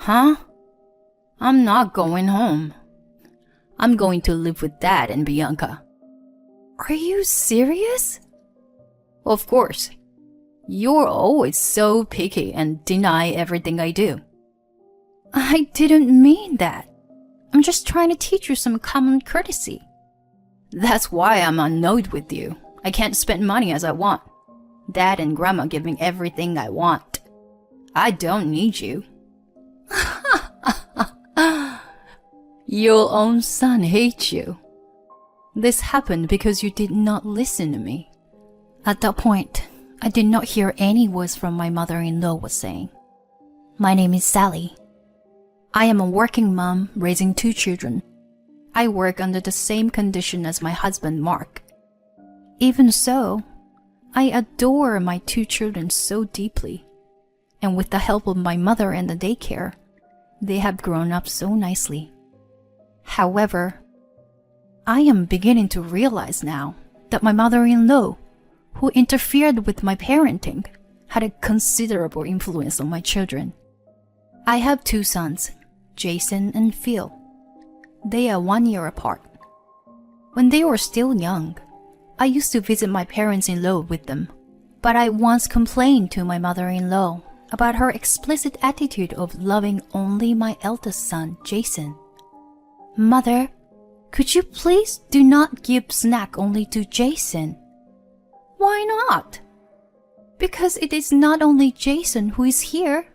Huh? I'm not going home. I'm going to live with Dad and Bianca. Are you serious? Of course. You're always so picky and deny everything I do. I didn't mean that. I'm just trying to teach you some common courtesy. That's why I'm annoyed with you. I can't spend money as I want. Dad and Grandma give me everything I want. I don't need you. Your own son hates you. This happened because you did not listen to me. At that point, I did not hear any words from my mother-in-law was saying. My name is Sally. I am a working mom raising 2 children. I work under the same condition as my husband, Mark. Even so, I adore my 2 children so deeply. And with the help of my mother and the daycare, they have grown up so nicely. However, I am beginning to realize now that my mother-in-law, who interfered with my parenting, had a considerable influence on my children. I have 2 sons, Jason and Phil. They are 1 year apart. When they were still young, I used to visit my parents-in-law with them, but I once complained to my mother-in-law about her explicit attitude of loving only my eldest son, Jason. Mother, could you please do not give snack only to Jason? Why not? Because it is not only Jason who is here.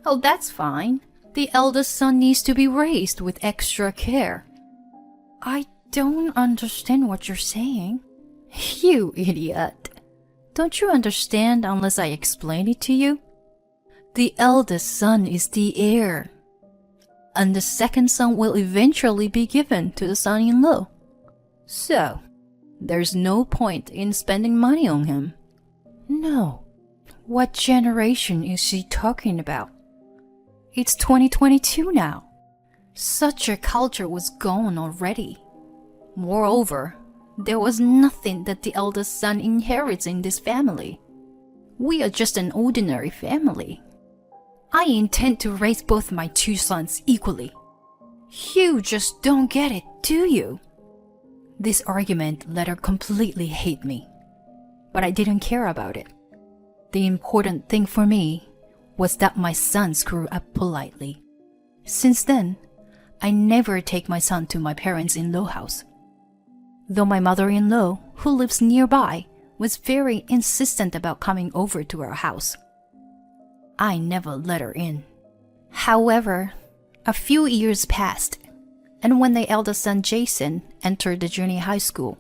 Oh, that's fine. The eldest son needs to be raised with extra care. I don't understand what you're saying. You idiot. Don't you understand unless I explain it to you? The eldest son is the heir, and the second son will eventually be given to the son-in-law. So, there's no point in spending money on him. No. What generation is she talking about? It's 2022 now. Such a culture was gone already. Moreover, there was nothing that the eldest son inherits in this family. We are just an ordinary family. I intend to raise both my 2 sons equally. You just don't get it, do you? This argument let her completely hate me, but I didn't care about it. The important thing for me was that my sons grew up politely. Since then, I never take my son to my parents-in-law house. Though my mother-in-law, who lives nearby, was very insistent about coming over to our house, I never let her in. However, a few years passed, and when the eldest son Jason entered the junior high school,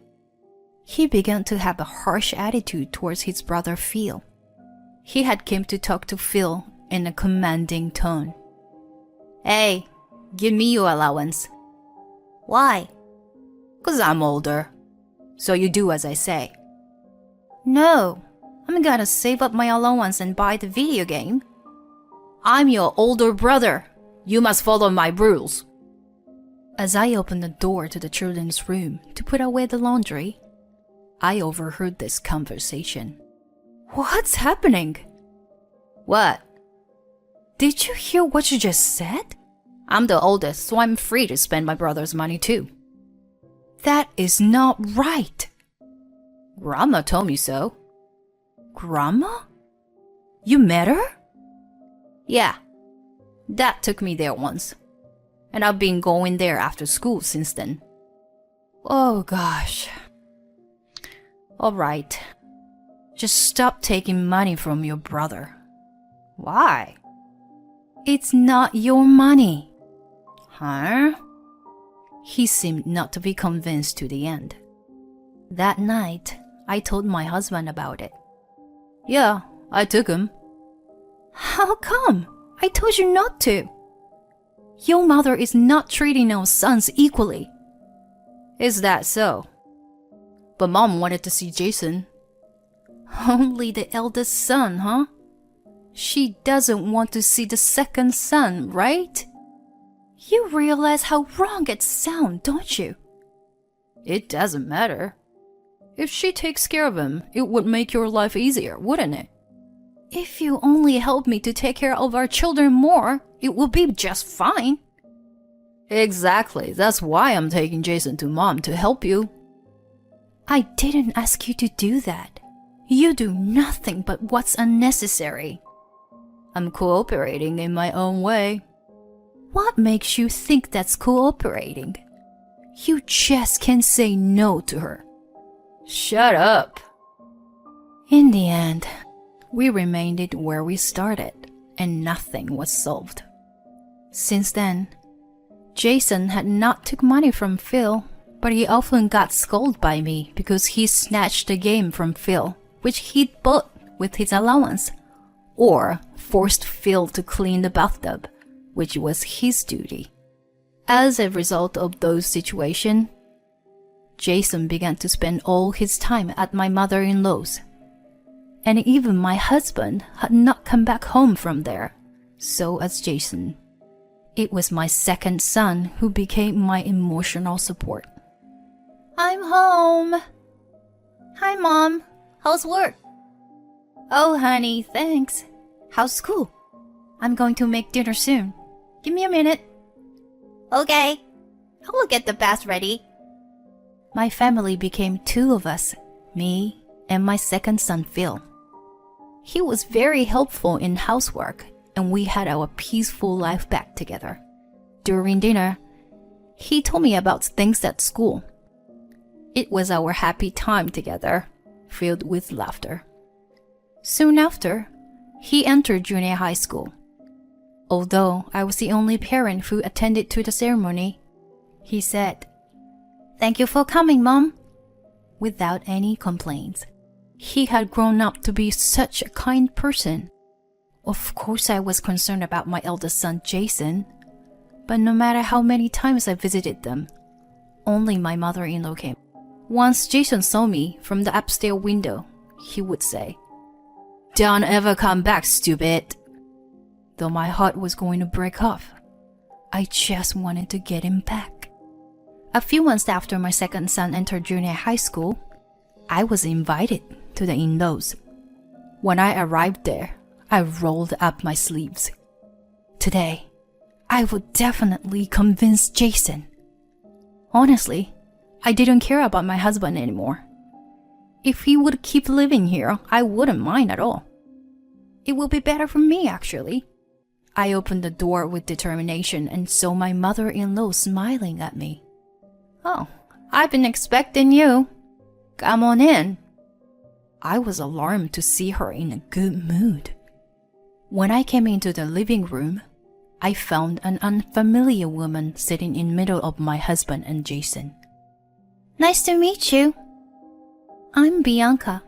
he began to have a harsh attitude towards his brother Phil. He had come to talk to Phil in a commanding tone. Hey, give me your allowance. Why? 'Cause I'm older. So you do as I say. No, I'm gonna save up my allowance and buy the video game. I'm your older brother. You must follow my rules. As I opened the door to the children's room to put away the laundry, I overheard this conversation. What's happening? What? Did you hear what you just said? I'm the oldest, so I'm free to spend my brother's money too. That is not right. Grandma told me so. Grandma? You met her? Yeah. Dad took me there once. And I've been going there after school since then. Oh gosh. All right. Just stop taking money from your brother. Why? It's not your money. Huh? He seemed not to be convinced to the end. That night, I told my husband about it. Yeah, I took him. How come? I told you not to. Your mother is not treating our sons equally. Is that so? But Mom wanted to see Jason. Only the eldest son, huh? She doesn't want to see the second son, right? You realize how wrong it sounds, don't you? It doesn't matter. If she takes care of him, it would make your life easier, wouldn't it? If you only help me to take care of our children more, it will be just fine. Exactly. That's why I'm taking Jason to Mom to help you. I didn't ask you to do that. You do nothing but what's unnecessary. I'm cooperating in my own way. What makes you think that's cooperating? You just can't say no to her. Shut up. In the end, we remained where we started, and nothing was solved. Since then, Jason had not took money from Phil, but he often got scolded by me because he snatched the game from Phil, which he'd bought with his allowance, or forced Phil to clean the bathtub, which was his duty. As a result of those situations, Jason began to spend all his time at my mother-in-law's. And even my husband had not come back home from there, so as Jason. It was my second son who became my emotional support. I'm home. Hi, Mom. How's work? Oh, honey, thanks. How's school? I'm going to make dinner soon. Give me a minute. Okay. I will get the bath ready. My family became two of us, me and my second son, Phil. He was very helpful in housework, and we had our peaceful life back together. During dinner, he told me about things at school. It was our happy time together, filled with laughter. Soon after, he entered junior high school. Although I was the only parent who attended to the ceremony, he said, "Thank you for coming, Mom," without any complaints. He had grown up to be such a kind person. Of course, I was concerned about my eldest son, Jason, but no matter how many times I visited them, only my mother-in-law came. Once Jason saw me from the upstairs window, he would say, "Don't ever come back, stupid." Though my heart was going to break off, I just wanted to get him back. A few months after my second son entered junior high school, I was invited to the in-laws. When I arrived there, I rolled up my sleeves. Today, I would definitely convince Jason. Honestly, I didn't care about my husband anymore. If he would keep living here, I wouldn't mind at all. It will be better for me, actually. I opened the door with determination and saw my mother-in-law smiling at me. "Oh, I've been expecting you. Come on in." I was alarmed to see her in a good mood. When I came into the living room, I found an unfamiliar woman sitting in the middle of my husband and Jason. "Nice to meet you. I'm Bianca."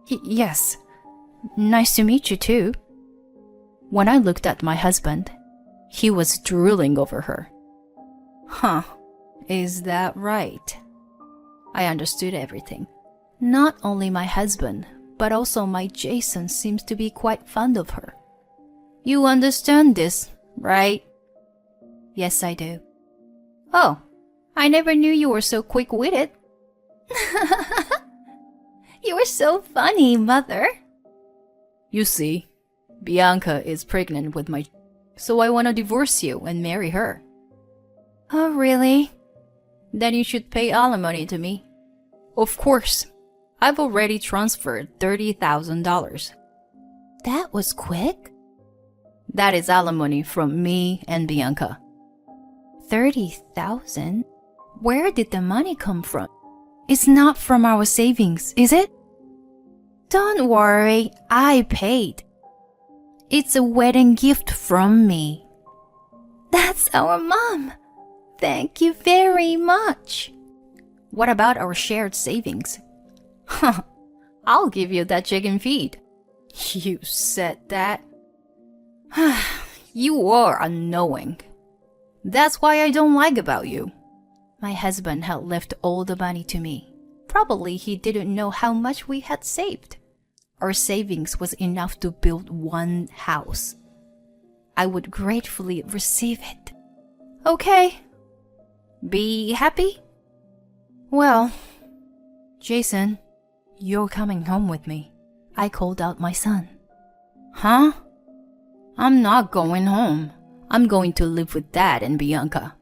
Yes, nice to meet you too." When I looked at my husband, he was drooling over her. Huh, is that right? I understood everything. Not only my husband, but also my Jason seems to be quite fond of her. You understand this, right? Yes, I do. Oh, I never knew you were so quick-witted. You were so funny, Mother. You see, Bianca is pregnant with my... So I want to divorce you and marry her. Oh, really? Then you should pay alimony to me. Of course. I've already transferred $30,000. That was quick. That is alimony from me and Bianca. 30,000? Where did the money come from? It's not from our savings, is it? Don't worry, I paid. It's a wedding gift from me. That's our mom. Thank you very much. What about our shared savings? Huh, I'll give you that chicken feed. You said that. You are unknowing. That's why I don't like about you. My husband had left all the money to me. Probably he didn't know how much we had saved. Our savings was enough to build one house. I would gratefully receive it. Okay. Be happy? Well, Jason, you're coming home with me. I called out my son. Huh? I'm not going home. I'm going to live with Dad and Bianca.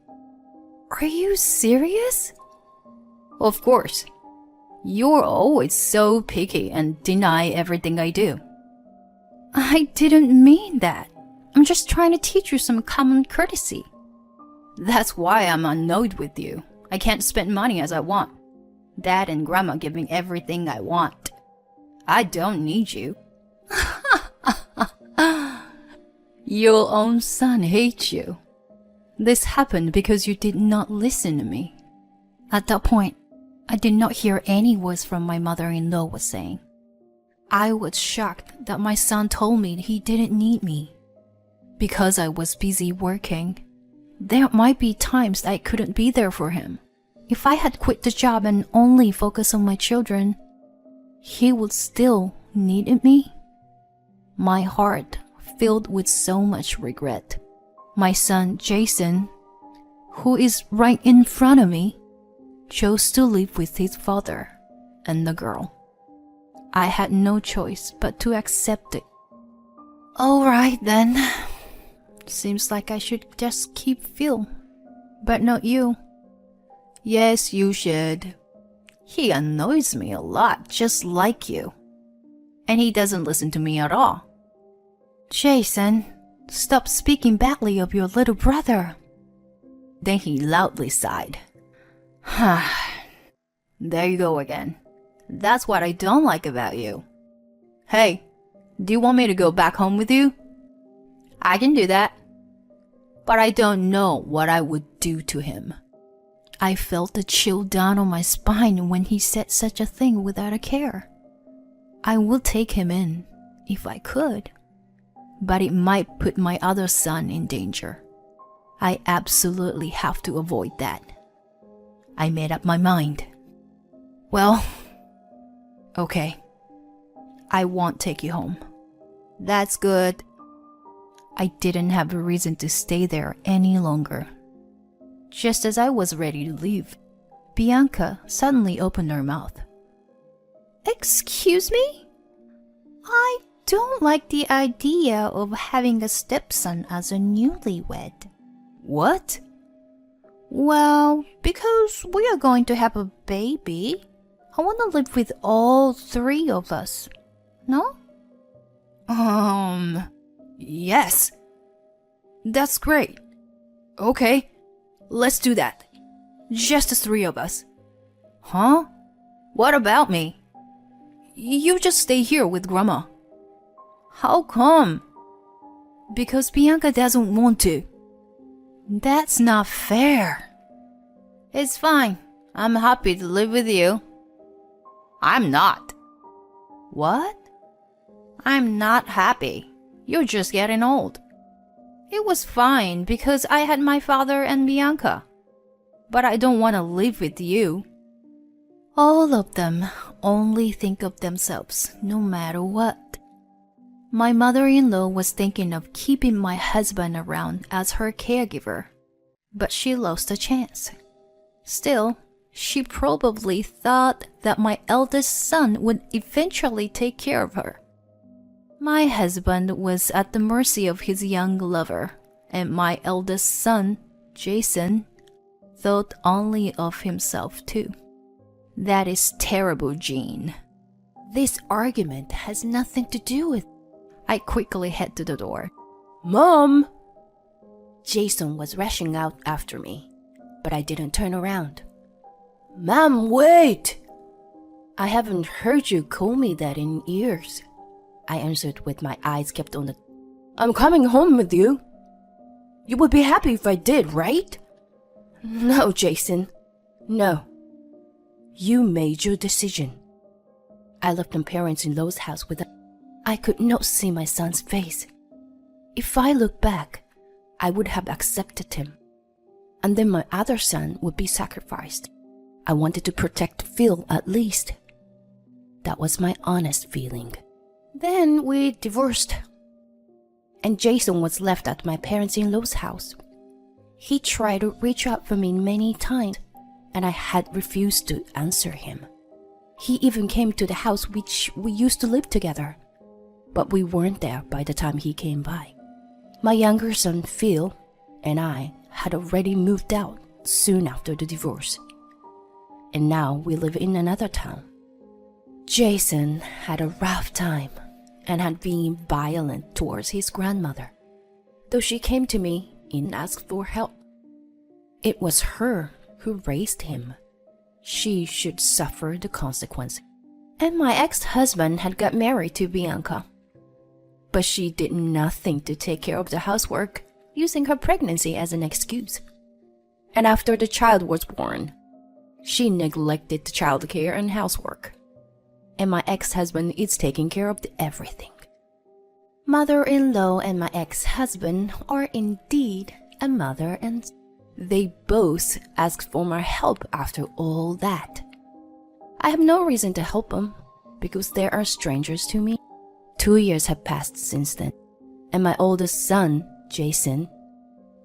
Are you serious? Of course. You're always so picky and deny everything I do. I didn't mean that. I'm just trying to teach you some common courtesy. That's why I'm annoyed with you. I can't spend money as I want. Dad and Grandma give me everything I want. I don't need you. Your own son hates you. This happened because you did not listen to me. At that point, I did not hear any words from my mother-in-law was saying. I was shocked that my son told me he didn't need me. Because I was busy working, there might be times I couldn't be there for him. If I had quit the job and only focused on my children, he would still need me. My heart filled with so much regret. My son Jason, who is right in front of me, chose to live with his father and the girl. I had no choice but to accept it. All right then. Seems like I should just keep Phil, but not you. Yes, you should. He annoys me a lot, just like you. And he doesn't listen to me at all. Jason, stop speaking badly of your little brother. Then he loudly sighed. There you go again. That's what I don't like about you. Hey, do you want me to go back home with you? I can do that. But I don't know what I would do to him. I felt a chill down on my spine when he said such a thing without a care. I would take him in, if I could. But it might put my other son in danger. I absolutely have to avoid that. I made up my mind. Well, okay. I won't take you home. That's good. I didn't have a reason to stay there any longer. Just as I was ready to leave, Bianca suddenly opened her mouth. Excuse me? I don't like the idea of having a stepson as a newlywed. What? Well, because we are going to have a baby, I want to live with all three of us. No? Yes. That's great. Okay, let's do that. Just the three of us. Huh? What about me? You just stay here with Grandma. How come? Because Bianca doesn't want to. That's not fair. It's fine. I'm happy to live with you. I'm not. What? I'm not happy. You're just getting old. It was fine because I had my father and Bianca. But I don't want to live with you. All of them only think of themselves, no matter what. My mother-in-law was thinking of keeping my husband around as her caregiver, but she lost the chance. Still, she probably thought that my eldest son would eventually take care of her. My husband was at the mercy of his young lover, and my eldest son, Jason, thought only of himself too. That is terrible, Jean. This argument has nothing to do with... I quickly head to the door. Mom! Jason was rushing out after me, but I didn't turn around. Mom, wait! I haven't heard you call me that in years. I answered with my eyes kept on the... I'm coming home with you. You would be happy if I did, right? No, Jason. No. You made your decision. I left my parents-in-law's house with... I could not see my son's face. If I look back, I would have accepted him. And then my other son would be sacrificed. I wanted to protect Phil at least. That was my honest feeling. Then we divorced. And Jason was left at my parents-in-law's house. He tried to reach out for me many times, and I had refused to answer him. He even came to the house which we used to live together. but we weren't there by the time he came by. My younger son, Phil, and I had already moved out soon after the divorce, and now we live in another town. Jason had a rough time and had been violent towards his grandmother, though she came to me and asked for help. It was her who raised him. She should suffer the consequence. And my ex-husband had got married to Bianca, but she did nothing to take care of the housework, using her pregnancy as an excuse. And after the child was born, she neglected the child care and housework. And my ex-husband is taking care of everything. Mother-in-law and my ex-husband are indeed a mother, and they both asked for my help after all that. I have no reason to help them because they are strangers to me. 2 years have passed since then, and my oldest son, Jason,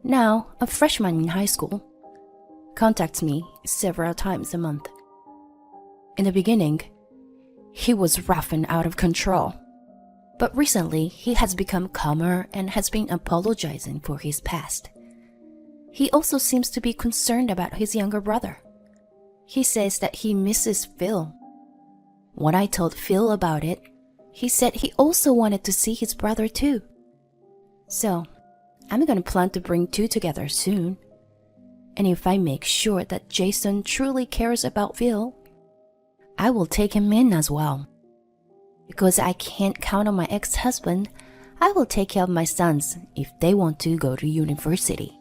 now a freshman in high school, contacts me several times a month. In the beginning, he was rough and out of control, but recently he has become calmer and has been apologizing for his past. He also seems to be concerned about his younger brother. He says that he misses Phil. When I told Phil about it, he said he also wanted to see his brother too. So, I'm gonna plan to bring two together soon. And if I make sure that Jason truly cares about Phil, I will take him in as well. Because I can't count on my ex-husband, I will take care of my sons if they want to go to university.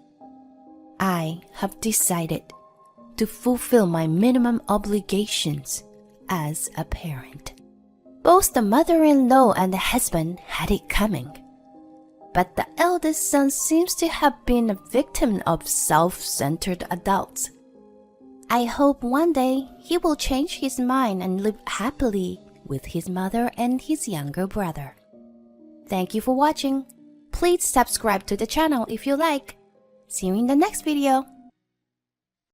I have decided to fulfill my minimum obligations as a parent. Both the mother-in-law and the husband had it coming, but the eldest son seems to have been a victim of self-centered adults. I hope one day he will change his mind and live happily with his mother and his younger brother. Thank you for watching. Please subscribe to the channel if you like. See you in the next video.